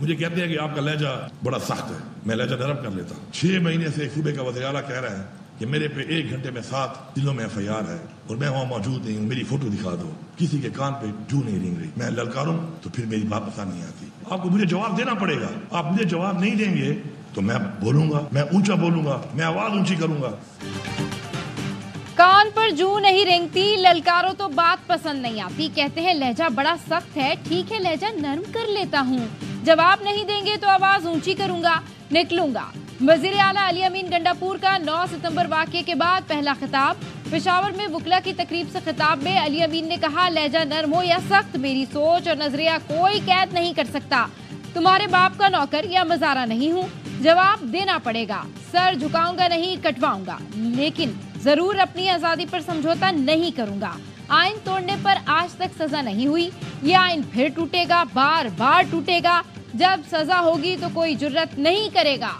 مجھے کہتے ہیں کہ آپ کا لہجہ بڑا سخت ہے، میں لہجہ نرم کر لیتا ہوں۔ 6 مہینے سے ایک صوبے کا وزیر اعلیٰ کہہ رہا ہے کہ میرے پہ 1 گھنٹے میں 7 ضلعوں میں FIR ہے اور میں وہاں موجود نہیں ہوں، میری فوٹو دکھا دو۔ کسی کے کان پہ جو نہیں رینگ رہی، میں للکاروں تو پھر میری بات پسند نہیں آتی۔ آپ کو مجھے جواب دینا پڑے گا، آپ مجھے جواب نہیں دیں گے تو میں بولوں گا، میں اونچا بولوں گا، میں آواز اونچی کروں گا۔ کان پر جو نہیں رینگتی، للکاروں تو بات پسند نہیں آتی، کہتے ہیں لہجہ بڑا سخت ہے، ٹھیک ہے لہجہ نرم کر لیتا ہوں، جواب نہیں دیں گے تو آواز اونچی کروں گا، نکلوں گا۔ وزیر اعلیٰ علی امین گنڈاپور کا 9 ستمبر واقعے کے بعد پہلا خطاب۔ پشاور میں وکلا کی تقریب سے خطاب میں علی امین نے کہا، لہجہ نرم ہو یا سخت، میری سوچ اور نظریہ کوئی قید نہیں کر سکتا۔ تمہارے باپ کا نوکر یا مزارہ نہیں ہوں، جواب دینا پڑے گا، سر جھکاؤں گا نہیں، کٹواؤں گا، لیکن ضرور اپنی آزادی پر سمجھوتا نہیں کروں گا۔ آئین توڑنے پر آج تک سزا نہیں ہوئی، یہ آئین پھر ٹوٹے گا، بار بار ٹوٹے گا، جب سزا ہوگی تو کوئی جرت نہیں کرے گا۔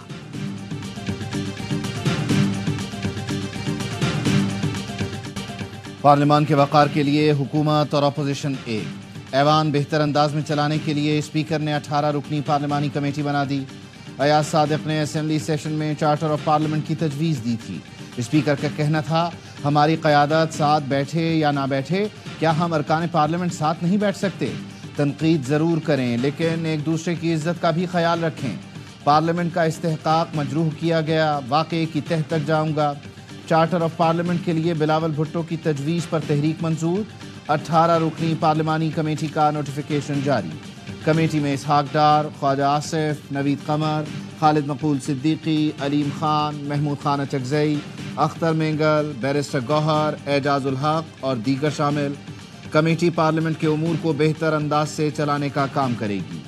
پارلیمان کے وقار کے لیے حکومت اور اپوزیشن ایک۔ ایوان بہتر انداز میں چلانے کے لیے اسپیکر نے 18 رکنی پارلیمانی کمیٹی بنا دی۔ ایاز صادق نے اسمبلی سیشن میں چارٹر آف پارلیمنٹ کی تجویز دی تھی۔ اسپیکر کا کہنا تھا، ہماری قیادت ساتھ بیٹھے یا نہ بیٹھے، کیا ہم ارکان پارلیمنٹ ساتھ نہیں بیٹھ سکتے؟ تنقید ضرور کریں لیکن ایک دوسرے کی عزت کا بھی خیال رکھیں۔ پارلیمنٹ کا استحقاق مجروح کیا گیا، واقعے کی تہ تک جاؤں گا۔ چارٹر آف پارلیمنٹ کے لیے بلاول بھٹو کی تجویز پر تحریک منظور، 18 رکنی پارلیمانی کمیٹی کا نوٹیفیکیشن جاری۔ کمیٹی میں اسحاق ڈار، خواجہ آصف، نوید قمر، خالد مقبول صدیقی، علیم خان، محمود خان اچکزئی، اختر مینگل، بیرسٹر گوہر، اعجاز الحق اور دیگر شامل۔ کمیٹی پارلیمنٹ کے امور کو بہتر انداز سے چلانے کا کام کرے گی۔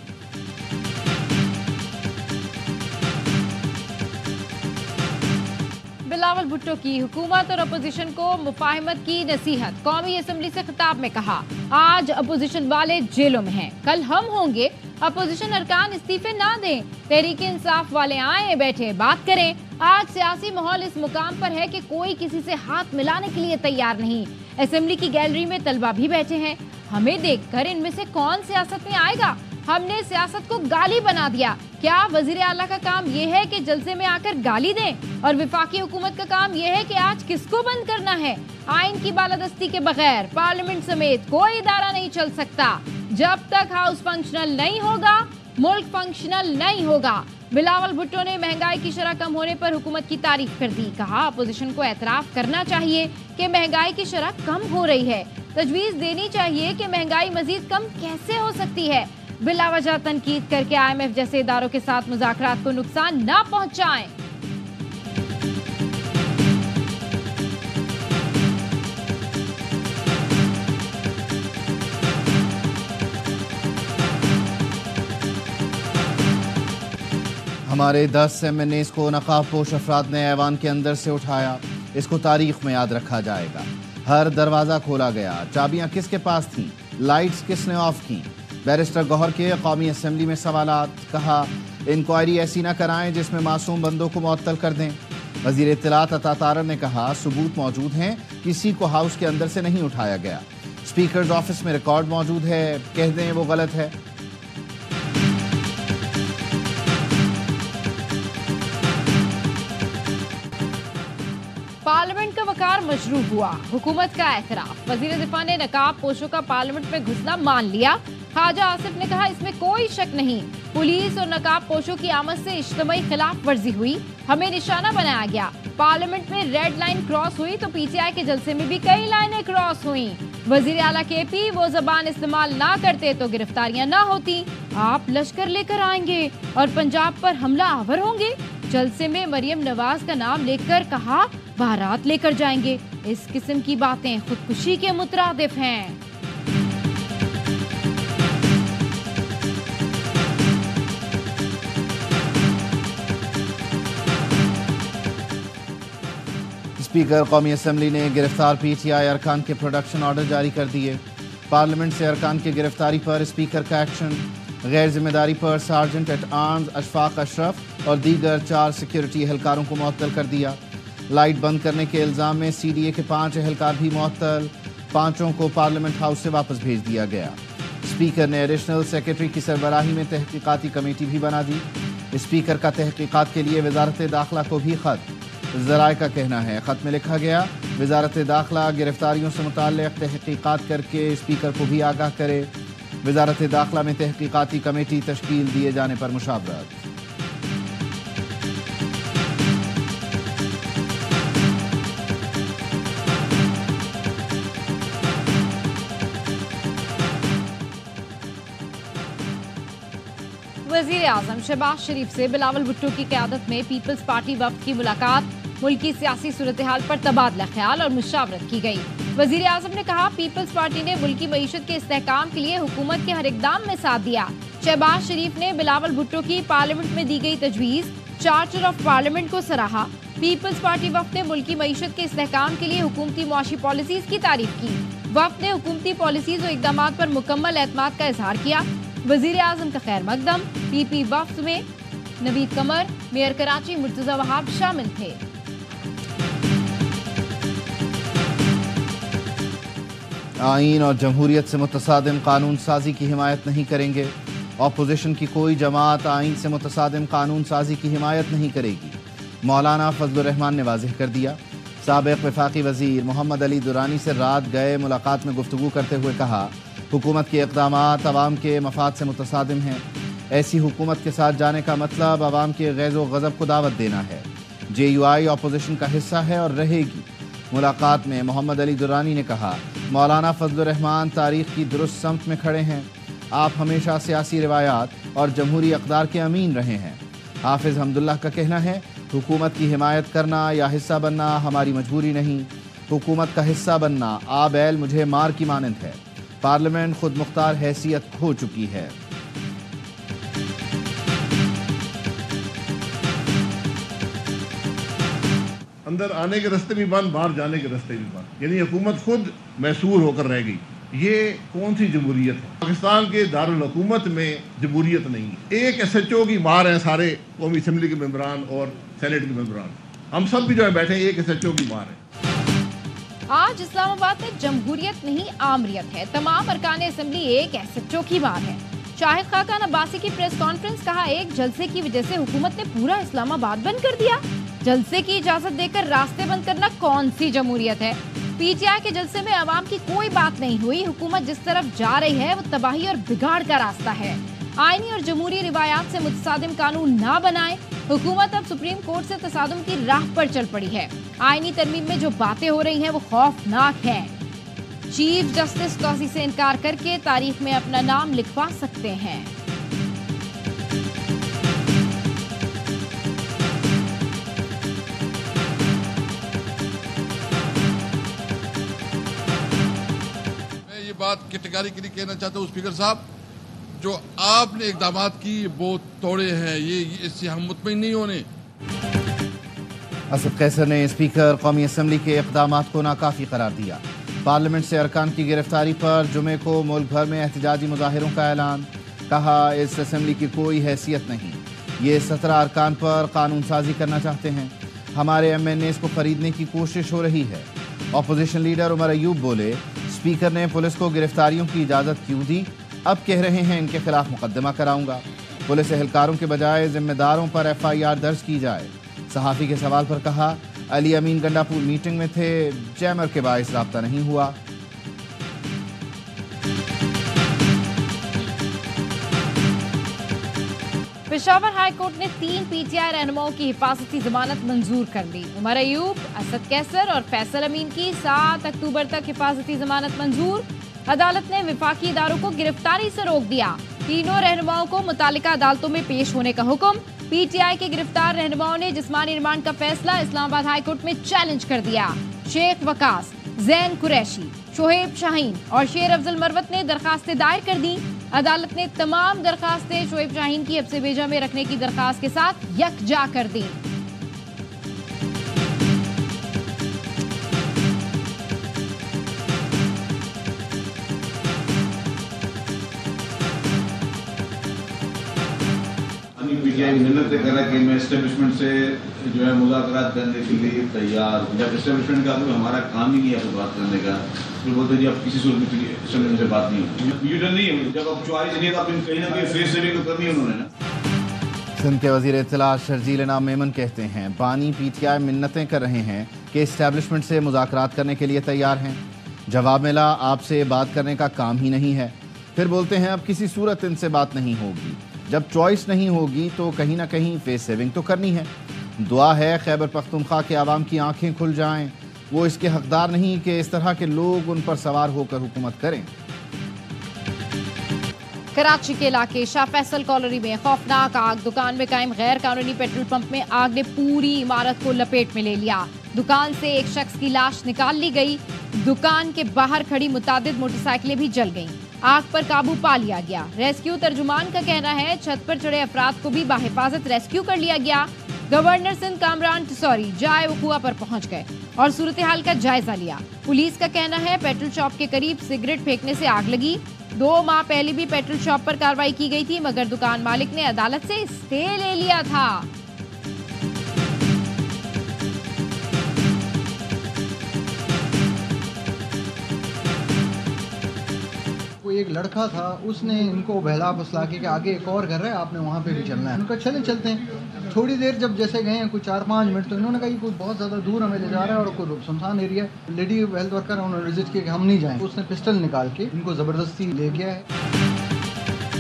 بلاول بھٹو کی حکومت اور اپوزیشن کو مفاہمت کی نصیحت۔ قومی اسمبلی سے خطاب میں کہا، آج اپوزیشن والے جیلوں میں ہیں، کل ہم ہوں گے، اپوزیشن ارکان استعفے نہ دیں، تحریک انصاف والے آئیں بیٹھے بات کریں۔ آج سیاسی ماحول اس مقام پر ہے کہ کوئی کسی سے ہاتھ ملانے کے لیے تیار نہیں۔ اسمبلی کی گیلری میں طلبہ بھی بیٹھے ہیں، ہمیں دیکھ کر ان میں سے کون سیاست میں آئے گا؟ ہم نے سیاست کو گالی بنا دیا۔ کیا وزیر اعلیٰ کا کام یہ ہے کہ جلسے میں آ کر گالی دیں؟ اور وفاقی حکومت کا کام یہ ہے کہ آج کس کو بند کرنا ہے؟ آئین کی بالادستی کے بغیر پارلیمنٹ سمیت کوئی ادارہ نہیں چل سکتا۔ جب تک ہاؤس فنکشنل نہیں ہوگا، ملک فنکشنل نہیں ہوگا۔ بلاول بھٹو نے مہنگائی کی شرح کم ہونے پر حکومت کی تعریف کر دی، کہا اپوزیشن کو اعتراف کرنا چاہیے کہ مہنگائی کی شرح کم ہو رہی ہے، تجویز دینی چاہیے کہ مہنگائی مزید کم کیسے ہو سکتی ہے، بلا وجہ تنقید کر کے IMF جیسے اداروں کے ساتھ مذاکرات کو نقصان نہ پہنچائیں۔ ہمارے 10 MNAs کو نقاب پوش افراد نے ایوان کے اندر سے اٹھایا، اس کو تاریخ میں یاد رکھا جائے گا۔ ہر دروازہ کھولا گیا، چابیاں کس کے پاس تھیں، لائٹس کس نے آف کی؟ بیرسٹر گوہر کے قومی اسمبلی میں سوالات، کہا انکوائری ایسی نہ کرائیں جس میں معصوم بندوں کو معطل کر دیں۔ وزیر اطلاعات عطا طارر نے کہا ثبوت موجود ہیں، کسی کو ہاؤس کے اندر سے نہیں اٹھایا گیا، اسپیکرز آفس میں ریکارڈ موجود ہے، کہہ دیں وہ غلط ہے۔ پارلیمنٹ کا وقار مجروح ہوا، حکومت کا اعتراف۔ وزیر دفاع نے نقاب پوشوں کا پارلیمنٹ میں گھسنا مان لیا۔ خواجہ آصف نے کہا اس میں کوئی شک نہیں، پولیس اور نقاب پوشوں کی آمد سے اجتماعی خلاف ورزی ہوئی، ہمیں نشانہ بنایا گیا۔ پارلیمنٹ میں ریڈ لائن کراس ہوئی تو PTI کے جلسے میں بھی کئی لائنیں کراس ہوئیں۔ وزیر اعلیٰ KP وہ زبان استعمال نہ کرتے تو گرفتاریاں نہ ہوتی۔ آپ لشکر لے کر آئیں گے اور پنجاب پر حملہ آور ہوں گے؟ جلسے میں مریم نواز کا نام لے کر کہا بارات لے کر جائیں گے۔ اس قسم کی باتیں خودکشی کے مترادف ہیں۔ اسپیکر قومی اسمبلی نے گرفتار PTI ارکان کے پروڈکشن آرڈر جاری کر دیے۔ پارلیمنٹ سے ارکان کی گرفتاری پر اسپیکر کا ایکشن، غیر ذمہ داری پر سارجنٹ ایٹ آرمز اشفاق اشرف اور دیگر 4 سیکیورٹی اہلکاروں کو معطل کر دیا۔ لائٹ بند کرنے کے الزام میں CDA کے 5 اہلکار بھی معطل، 5 کو پارلیمنٹ ہاؤس سے واپس بھیج دیا گیا۔ स्पीकर ने एडिशनल सेक्रेटरी की सरबराही में तहकीकाती कमेटी भी बना दी। स्पीकर का तहकीकात के लिए वजारत दाखिला को भी खत। ज़राए का कहना है खत में लिखा गया, वजारत दाखिला गिरफ्तारियों से मुताल्लिक़ तहकीकात करके स्पीकर को भी आगाह करे। वजारत दाखिला में तहकीकाती कमेटी तश्कील दिए जाने पर मुशावरत। वज़ीर आज़म शहबाज शरीफ से बिलावल भुट्टो की क़यादत में पीपल्स पार्टी वफ़द की मुलाकात। मुल्की सियासी सूरत हाल पर तबादला ख्याल और मुशावरत की गई। वज़ीर आज़म ने कहा, पीपल्स पार्टी ने मुल्की मईशत के इस्तेहकाम के लिए हुकूमत के हर इक़दाम में साथ दिया। शहबाज शरीफ ने बिलावल भुट्टो की पार्लियामेंट में दी गई तजवीज़, चार्टर ऑफ पार्लियामेंट को सराहा। पीपल्स पार्टी वफ़द ने मुल्की मईशत के इस्तेहकाम के लिए हुकूमती मुआशी पॉलिसीज़ की तारीफ की। वफ़द ने हुकूमती पॉलिसीज़ और इक़दामात पर मुकम्मल एतमाद का इजहार किया। वज़ीर आज़म का खैर मकदम। पीपी वफ़द में नवीद कमर, मेयर कराची मुर्तज़ा वहाब शामिल थे। आईन और जमहूरियत से मुतसादिम कानून साजी की हिमायत नहीं करेंगे। अपोजिशन की कोई जमात आईन से मुतसादिम कानून साजी की हिमायत नहीं करेगी। मौलाना फजलुर रहमान ने वाज़ेह कर दिया। साबिक़ वफाकी वज़ीर मोहम्मद अली दुरानी से रात गए मुलाकात में गुफ्तगू करते हुए कहा, हुकूमत के इक़दामात अवाम के मफाद से मुतसादिम हैं। ऐसी हुकूमत के साथ जाने का मतलब अवाम के गैज़ व ग़ज़ब को दावत देना है। JUI अपोजिशन का हिस्सा है और रहेगी। मुलाकात में मोहम्मद अली दुरानी ने कहा, मौलाना फजलुर रहमान तारीख़ की दुरुस्त समत में खड़े हैं। आप हमेशा सियासी रिवायात और जमहूरी अक़दार के अमीन रहे हैं। हाफिज़ हमदुल्लाह का कहना है, हुकूमत की हिमायत करना या हिस्सा बनना हमारी मजबूरी नहीं। हुकूमत का हिस्सा बनना आ बैल मुझे मार की मानंद है। पार्लियामेंट खुद मुख्तार हैसियत खो चुकी है। अंदर आने के रास्ते भी बंद, बाहर जाने के रास्ते भी बंद, यानी हुकूमत खुद मैसूर होकर रह गई। ये कौन सी जमहूरियत है? पाकिस्तान के दारुल हुकूमत में जमहूरियत नहीं है। एक SHO की मार है सारे कौमी असम्बली के मेंबरान और सेनेट के मेंबरान। हम सब भी जो है बैठे, एक SHO की मार है। आज इस्लामाबाद में जमहूरियत नहीं आमरियत है। तमाम अरकान असम्बली एक SHO की मार है। शाहिद खाकान अब्बासी की प्रेस कॉन्फ्रेंस, कहा, एक जलसे की वजह से हुकूमत ने पूरा इस्लामाबाद बंद कर दिया। जलसे की इजाजत देकर रास्ते बंद करना कौन सी जमहूरियत है? PTI के जलसे में अवाम की कोई बात नहीं हुई। हुकूमत जिस तरफ जा रही है वो तबाही और बिगाड़ का रास्ता है। आईनी और जमहूरी रिवायात से मुतसादिम कानून ना बनाए। हुकूमत अब सुप्रीम कोर्ट से तसादुम की राह पर चल पड़ी है। आईनी तरमीम में जो बातें हो रही हैं वो खौफनाक है। चीफ जस्टिस तौसी से इनकार करके तारीख में अपना नाम लिखवा सकते हैं। मैं ये बात कैटेगरिकली कहना चाहता हूँ स्पीकर साहब, जो आपने इक़दामात की वो तोड़े हैं, ये इससे हम मुतमईन नहीं होने। असद कैसर ने स्पीकर कौमी असम्बली के इक़दामात को नाकाफ़ी करार दिया। पार्लियामेंट से अरकान की गिरफ्तारी पर जुमे को मुल्क भर में एहतजाजी मुजाहिरों का ऐलान। कहा, इस असम्बली की कोई हैसियत नहीं। ये 17 अरकान पर कानून साजी करना चाहते हैं। हमारे MNAs को खरीदने की कोशिश हो रही है। अपोजिशन लीडर उमर अयूब बोले, स्पीकर ने पुलिस को गिरफ्तारियों की इजाज़त क्यों दी? अब कह रहे हैं इनके खिलाफ मुकदमा कराऊंगा। पुलिस एहलकारों के बजाय जिम्मेदारों पर FIR दर्ज की जाए। सहाफ़ी के सवाल पर कहा, अली अमीन गंडापुर मीटिंग में थे, जैमर के बाइस राब्ता नहीं हुआ। पेशावर हाई कोर्ट ने 3 PTI रहनुमाओं की हिफाजती जमानत मंजूर कर ली। उमर अयूब, असद कैसर और फैसल अमीन की 7 अक्टूबर तक हिफाजती जमानत मंजूर। अदालत ने विफाकी इदारों को गिरफ्तारी से रोक दिया। तीनों रहनुमाओं को मुतालिका अदालतों में पेश होने का हुक्म। PTI के गिरफ्तार रहनुमाओं ने जिस्मानी रिमांड का फैसला इस्लामाबाद हाई कोर्ट में चैलेंज कर दिया। शेख वकास, जैन कुरैशी, शोहेब शाहीन और शेर अफजल मरवत ने दरखास्तें दायर कर दी। अदालत ने तमाम दरखास्तें शोएब शाहीन की हब्से बेजा में रखने की दरखास्त के साथ यकजा कर दी। PTI मिन्नत कर रहा है कि मैं एस्टेब्लिशमेंट से جو ہے مذاکرات کرنے کے لیے تیار. جب اسٹیبلشمنٹ کا تو ہمارا کام ہی نہیں ہے بات کرنے کا, پھر بولتے ہیں جی اب کسی صورت میں اسٹیبلشمنٹ سے بات نہیں ہوتی. یوٹرن نہیں ہے, جب اب چوائس نہیں ہے تو کہیں نہ کہیں فیس سیونگ تو کرنی ہے انہوں نے نا. سندھ کے وزیر اطلاع شرجیل انعام میمن کہتے ہیں بانی پی ٹی آئی منتیں کر رہے ہیں کہ اسٹیبلشمنٹ سے مذاکرات کرنے کے لیے تیار ہیں. جواب ملا آپ سے بات کرنے کا کام ہی نہیں ہے. پھر بولتے ہیں اب کسی صورت ان سے بات نہیں ہوگی. جب چوائس نہیں ہوگی تو کہیں نہ کہیں فیس سیونگ تو کرنی ہے. دعا ہے خیبر پختونخوا کے عوام کی آنکھیں کھل جائیں. وہ اس کے حقدار نہیں کہ اس طرح کے لوگ ان پر سوار ہو کر حکومت کریں. کراچی کے علاقے شاہ فیصل کالونی میں خوفناک آگ. دکان میں قائم غیر قانونی پیٹرول پمپ میں آگ نے پوری عمارت کو لپیٹ میں لے لیا. دکان سے ایک شخص کی لاش نکال لی گئی. دکان کے باہر کھڑی متعدد موٹر سائیکلیں بھی جل گئیں. آگ پر قابو پا لیا گیا. ریسکیو ترجمان کا کہنا ہے چھت پر چڑھے افراد کو بھی بحفاظت ریسکیو کر لیا گیا. گورنر سندھ کامران ٹسوری جائے وقوع پر پہنچ گئے اور صورتحال کا جائزہ لیا. پولیس کا کہنا ہے پیٹرول شاپ کے قریب سگریٹ پھینکنے سے آگ لگی. 2 ماہ پہلے بھی پیٹرول شاپ پر کارروائی کی گئی تھی مگر دکان مالک نے عدالت سے اسٹے لے لیا تھا. ایک لڑکا تھا, اس نے ان کو بہلا پھسلا کے کہ آگے ایک اور گھر ہے, آپ نے وہاں پہ بھی چلنا ہے. ان کا چلتے ہیں. تھوڑی دیر جب جیسے گئے ہیں کوئی 4-5 منٹ, تو انہوں نے کہا کہ کوئی بہت زیادہ دور ہمیں لے جا رہا ہے اور کوئی سنسان ایریا ہے. لیڈی ہیلتھ ورکر انہوں نے وزٹ کیا کہ ہم نہیں جائیں. اس نے پسٹل نکال کے ان کو زبردستی لے گیا ہے.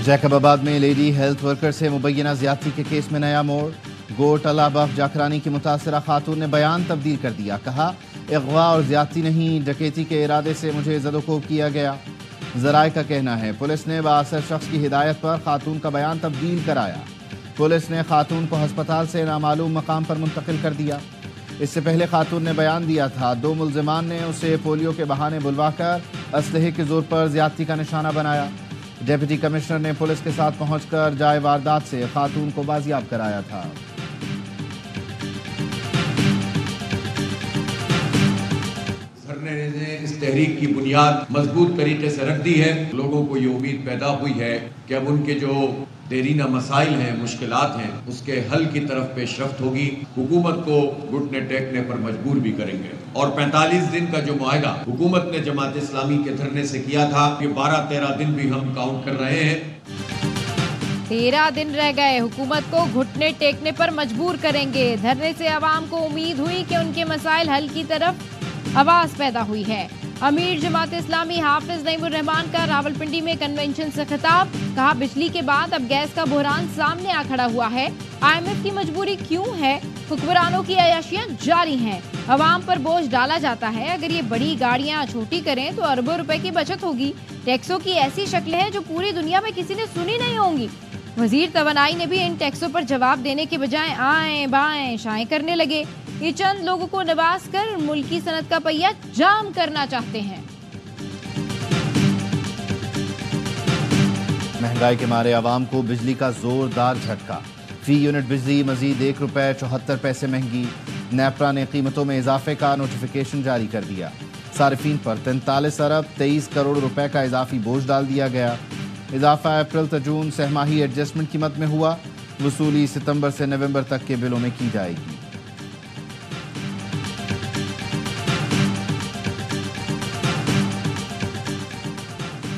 جیکب آباد میں لیڈی ہیلتھ ورکر سے مبینہ زیادتی کے کیس میں نیا موڑ. گوٹ اللہ بخش جاکرانی کی متاثرہ خاتون نے بیان تبدیل کر دیا. کہا اغوا اور زیادتی نہیں, ڈکیتی کے ارادے سے مجھے زد و کوب کیا گیا. ذرائع کا کہنا ہے پولیس نے بااثر شخص کی ہدایت پر خاتون کا بیان تبدیل کرایا. پولیس نے خاتون کو ہسپتال سے نامعلوم مقام پر منتقل کر دیا. اس سے پہلے خاتون نے بیان دیا تھا 2 ملزمان نے اسے پولیو کے بہانے بلوا کر اسلحے کے زور پر زیادتی کا نشانہ بنایا. ڈپٹی کمشنر نے پولیس کے ساتھ پہنچ کر جائے واردات سے خاتون کو بازیاب کرایا تھا. اس تحریک کی بنیاد مضبوط طریقے سے رکھ دی ہے. لوگوں کو یہ امید پیدا ہوئی ہے کہ اب ان کے جو دیرینہ مسائل ہیں, مشکلات ہیں, اس کے حل کی طرف پیش رفت ہوگی. حکومت کو گھٹنے ٹیکنے پر مجبور بھی کریں گے. اور 45 دن کا جو معاہدہ حکومت نے جماعت اسلامی کے دھرنے سے کیا تھا, یہ 12-13 دن بھی ہم کاؤنٹ کر رہے ہیں. 13 دن رہ گئے. حکومت کو گھٹنے ٹیکنے پر مجبور کریں گے. دھرنے سے عوام کو امید ہوئی کہ ان کے مسائل حل کی طرف آواز پیدا ہوئی ہے. امیر جماعت اسلامی حافظ نعیم الرحمان کا راولپنڈی میں کنونشن سے خطاب. کہا بجلی کے بعد اب گیس کا بحران سامنے آ کھڑا ہوا ہے. IMF کی مجبوری کیوں ہے؟ حکمرانوں کی عیاشیاں جاری ہیں. عوام پر بوجھ ڈالا جاتا ہے. اگر یہ بڑی گاڑیاں چھوٹی کریں تو اربوں روپے کی بچت ہوگی. ٹیکسوں کی ایسی شکلیں ہیں جو پوری دنیا میں کسی نے سنی نہیں ہوں گی. وزیر توانائی نے بھی ان ٹیکسوں پر جواب دینے کے بجائے آئیں بائیں شائیں کرنے لگے. یہ چند لوگوں کو نواز کر ملکی صنعت کا پہیہ جام کرنا چاہتے ہیں. مہنگائی کے مارے عوام کو بجلی کا زوردار جھٹکا. فی یونٹ بجلی مزید 1 روپے 74 پیسے مہنگی. نیپرا نے قیمتوں میں اضافے کا نوٹیفیکیشن جاری کر دیا. صارفین پر 43 ارب 23 کروڑ روپے کا اضافی بوجھ ڈال دیا گیا. اضافہ اپریل تا جون سہ ماہی ایڈجسٹمنٹ قیمت میں ہوا. وصولی ستمبر سے نومبر تک کے بلوں میں کی جائے گی.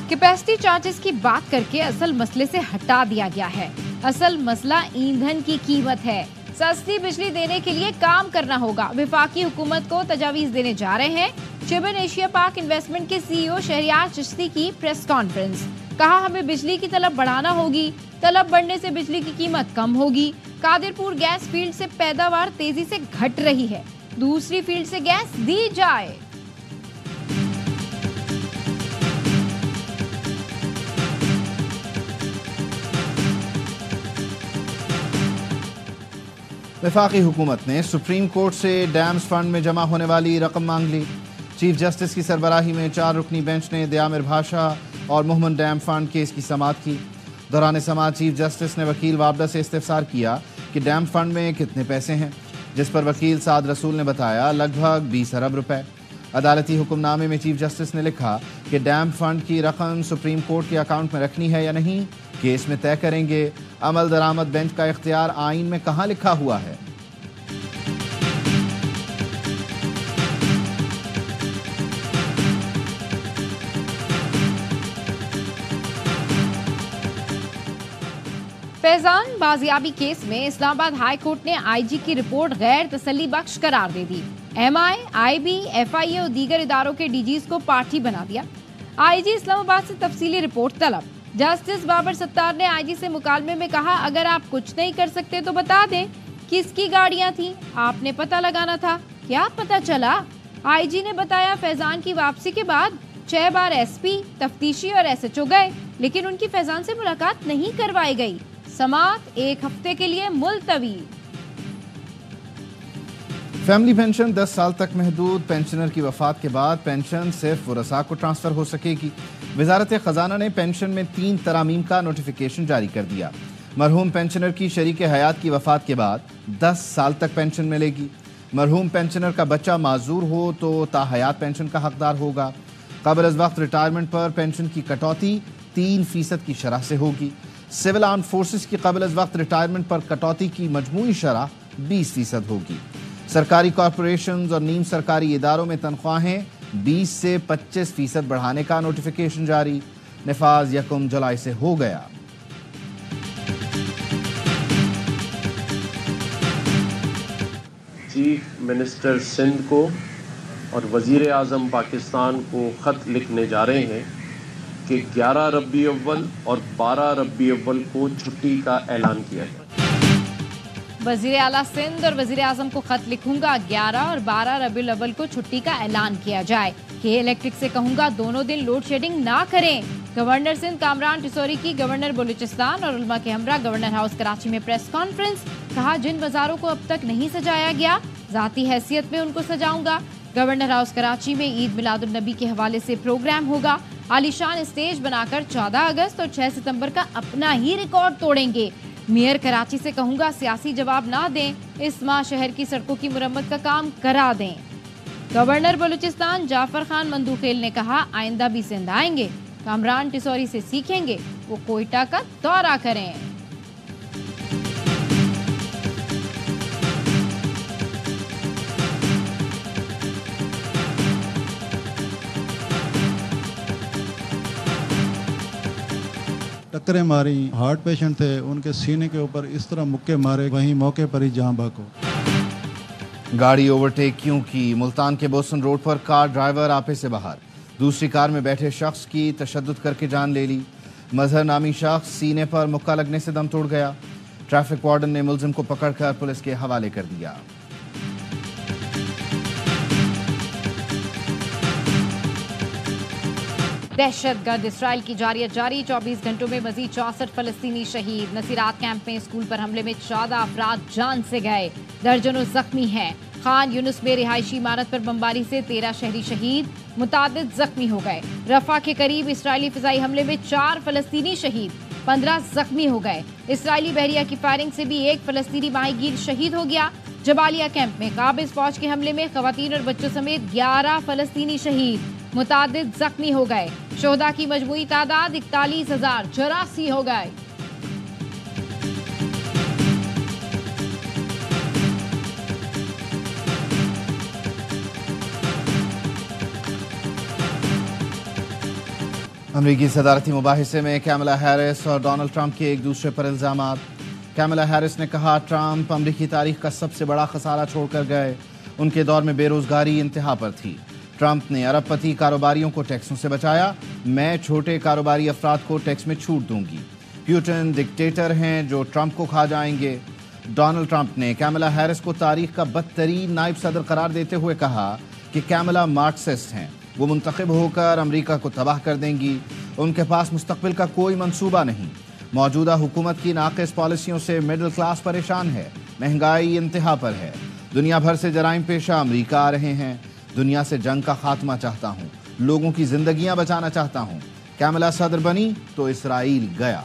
کیپیسٹی چارجز کی بات کر کے اصل مسئلے سے ہٹا دیا گیا ہے. اصل مسئلہ ایندھن کی قیمت ہے. سستی بجلی دینے کے لیے کام کرنا ہوگا. وفاقی حکومت کو تجاویز دینے جا رہے ہیں. چبن ایشیا پاک انویسٹمنٹ کے CEO شہریار چشتی کی پریس کانفرنس. کہا ہمیں بجلی کی طلب بڑھانا ہوگی. طلب بڑھنے سے بجلی کی قیمت کم ہوگی. قادرپور گیس فیلڈ سے پیداوار تیزی سے گھٹ رہی ہے. دوسری فیلڈ سے گیس دی جائے. وفاقی حکومت نے سپریم کورٹ سے ڈیمز فنڈ میں جمع ہونے والی رقم مانگ لی. چیف جسٹس کی سربراہی میں 4 رکنی بینچ نے دیامر بھاشا اور محمد ڈیم فنڈ کیس کی سماعت کی. دوران سماعت چیف جسٹس نے وکیل وابڈا سے استفسار کیا کہ ڈیم فنڈ میں کتنے پیسے ہیں, جس پر وکیل سعد رسول نے بتایا لگ بھگ 20 ارب روپے. عدالتی حکم نامے میں چیف جسٹس نے لکھا کہ ڈیم فنڈ کی رقم سپریم کورٹ کے اکاؤنٹ میں رکھنی ہے یا نہیں کیس میں طے کریں گے. عمل درآمد بینچ کا اختیار آئین میں کہاں لکھا ہوا ہے؟ फैजान बाजियाबी केस में इस्लामाबाद हाई कोर्ट ने आईजी की रिपोर्ट गैर तसल्ली बख्श करार दे दी। एमआई, आईबी, एफआईए और दीगर इदारों के डीजीज को पार्टी बना दिया। आईजी इस्लामाबाद से तफसीली रिपोर्ट तलब। जस्टिस बाबर सत्तार ने आईजी से मुकालमे में कहा, अगर आप कुछ नहीं कर सकते तो बता दें किसकी गाड़ियां थी, आपने पता लगाना था। क्या पता चला? आईजी ने बताया, फैजान की वापसी के बाद 6 बार एसपी, तफ्तीशी और एसएचओ गए, लेकिन उनकी फैजान से मुलाकात नहीं करवाई गई। समाअत 1 हफ्ते के लिए मुलतवी। फैमिली पेंशन 10 साल तक महदूद। पेंशनर की वफात के बाद पेंशन सिर्फ वरसा को ट्रांसफर हो सकेगी। वजारत खजाना ने पेंशन में 3 तरामीम का नोटिफिकेशन जारी कर दिया। मरहूम पेंशनर की शरीक हयात की वफात के बाद 10 साल तक पेंशन मिलेगी। मरहूम पेंशनर का बच्चा माजूर हो तो ताहयात पेंशन का हकदार होगा। क़ब्ल अज़ वक्त रिटायरमेंट पर पेंशन की कटौती 3% की शरह से होगी। सिविल आर्म फोर्सेस की क़ब्ल अज़ वक्त रिटायरमेंट पर कटौती की मजमूई शरह 20% होगी। सरकारी कॉरपोरेशंस और नीम सरकारी इदारों में तनख्वाहें 20 से 25% बढ़ाने का नोटिफिकेशन जारी। निफाज 1 जुलाई से हो गया। चीफ मिनिस्टर सिंध को और वज़ीर आज़म पाकिस्तान को ख़त लिखने जा रहे हैं कि 11 रबी अव्वल और 12 रबी अव्वल को छुट्टी का ऐलान किया है। वज़ीर आला सिंध और वज़ीर आज़म को खत लिखूंगा, 11 और 12 रबीउल अव्वल को छुट्टी का ऐलान किया जाए। के इलेक्ट्रिक से कहूंगा दोनों दिन लोड शेडिंग ना करें। गवर्नर सिंध कामरान टिसोरी की गवर्नर बलूचिस्तान और उलमा के हमरा गवर्नर हाउस कराची में प्रेस कॉन्फ्रेंस। कहा, जिन बाजारों को अब तक नहीं सजाया गया, ज़ाती हैसियत में उनको सजाऊंगा। गवर्नर हाउस कराची में ईद मिलादुन नबी के हवाले से प्रोग्राम होगा। आलीशान स्टेज बनाकर 14 अगस्त और 6 सितंबर का अपना ही रिकॉर्ड तोड़ेंगे। मेयर कराची से कहूंगा, सियासी जवाब ना दें, इस माह शहर की सड़कों की मुरम्मत का काम करा दें। गवर्नर बलूचिस्तान जाफर खान मंदूखेल ने कहा, आइंदा भी सिंध आएंगे, कामरान टिसोरी से सीखेंगे, वो कोयटा का दौरा करें। टक्करें मारी, हार्ट पेशेंट थे, उनके सीने के ऊपर इस तरह मुक्के मारे, वहीं मौके पर ही जान बहक हो। गाड़ी ओवरटेक क्यों की? मुल्तान के बोसन रोड पर कार ड्राइवर आपे से बाहर, दूसरी कार में बैठे शख्स की तशद्दुद करके जान ले ली। मजहर नामी शख्स सीने पर मुक्का लगने से दम तोड़ गया। ट्रैफिक वार्डन ने मुलजिम को पकड़कर पुलिस के हवाले कर दिया। दहशतगर्द इसराइल की जारियत जारी। 24 घंटों में मजीद 64 फलस्तीनी शहीद। नसीरात कैंप में स्कूल पर हमले में 14 अफराद जान से गए, दर्जनों जख्मी हैं। खान यूनुस में रिहायशी इमारत पर बमबारी से 13 शहरी शहीद, मुतादिद जख्मी हो गए। रफा के करीब इसराइली फिजाई हमले में 4 फलस्तीनी शहीद, 15 जख्मी हो गए। इसराइली बहरिया की फायरिंग से भी 1 फलस्तीनी माहीगीर शहीद हो गया। जबालिया कैंप में काबिज फौज के हमले में खवातीन और बच्चों समेत 11 फलस्तीनी शहीद, मुतादिद जख्मी हो गए। शोहदा की मजमूई तादाद 41,084 हो गए। अमरीकी सदारती मुबाहिसे में कैमला हैरिस और डोनाल्ड ट्रंप के एक दूसरे पर इल्जामात। कैमला हैरिस ने कहा, ट्रंप अमरीकी तारीख का सबसे बड़ा खसारा छोड़कर गए, उनके दौर में बेरोजगारी इंतहा पर थी। ट्रंप ने अरबपति कारोबारियों को टैक्सों से बचाया, मैं छोटे कारोबारी अफराद को टैक्स में छूट दूंगी। प्यूटिन डिक्टेटर हैं जो ट्रंप को खा जाएंगे। डोनाल्ड ट्रंप ने कैमला हैरिस को तारीख का बदतरीन नायब सदर करार देते हुए कहा कि कैमला मार्क्सिस्ट हैं, वो मुंतखब होकर अमरीका को तबाह कर देंगी, उनके पास मुस्तकबिल का कोई मंसूबा नहीं। मौजूदा हुकूमत की नाक़िस पॉलिसियों से मिडिल क्लास परेशान है, महंगाई इंतहा पर है, दुनिया भर से जराइम पेशा अमरीका आ रहे हैं। दुनिया से जंग का खात्मा चाहता हूँ, लोगों की जिंदगियां बचाना चाहता हूँ। कैमला सदर बनी तो इसराइल गया।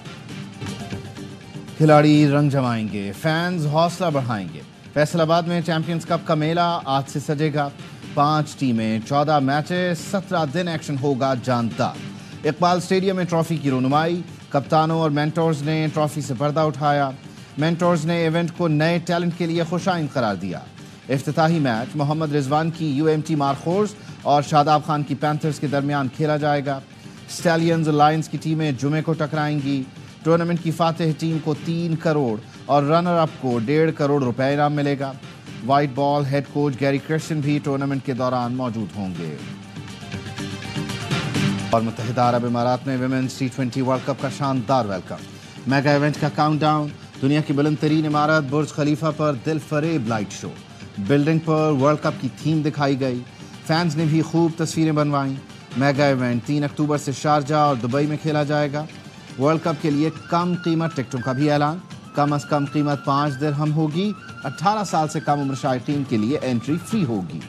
खिलाड़ी रंग जमाएंगे, फैंस हौसला बढ़ाएंगे। फैसलाबाद में चैंपियंस कप का मेला आज से सजेगा। 5 टीमें, 14 मैचेस, 17 दिन एक्शन होगा जानदार। इकबाल स्टेडियम में ट्रॉफी की रुनुमाई, कप्तानों और मेंटोर्स ने ट्रॉफी से पर्दा उठाया। मेंटोर्स ने इवेंट को नए टैलेंट के लिए खुशाइन करार दिया। इफ्तिताही मैच मोहम्मद रिजवान की UMT मारखोर्स और शादाब खान की पैंथर्स के दरमियान खेला जाएगा। स्टैलियंस और लायंस की टीमें जुमे को टकराएंगी। टूर्नामेंट की फातिह टीम को 3 करोड़ और रनर अप को 1.5 करोड़ रुपए इनाम मिलेगा। White ball head coach Gary Christian भी टूर्नामेंट के दौरान मौजूद होंगे। और मुत्तहिदा अरब इमारात में विमेंस T20 वर्ल्ड कप का शानदार वेलकम। मेगा इवेंट का काउंटडाउन, दुनिया की बुलंद तरीन इमारत बुर्ज खलीफा पर दिल फरेब लाइट शो, बिल्डिंग पर वर्ल्ड कप की थीम दिखाई गई, फैंस ने भी खूब तस्वीरें बनवाईं। मेगा इवेंट 3 अक्टूबर से शारजा और दुबई में खेला जाएगा। वर्ल्ड कप के लिए कम कीमत टिकटों का भी ऐलान, कम अज़ कम कीमत 5 दिरहम होगी। 18 साल से कम उम्र शायकीन के लिए एंट्री फ्री होगी।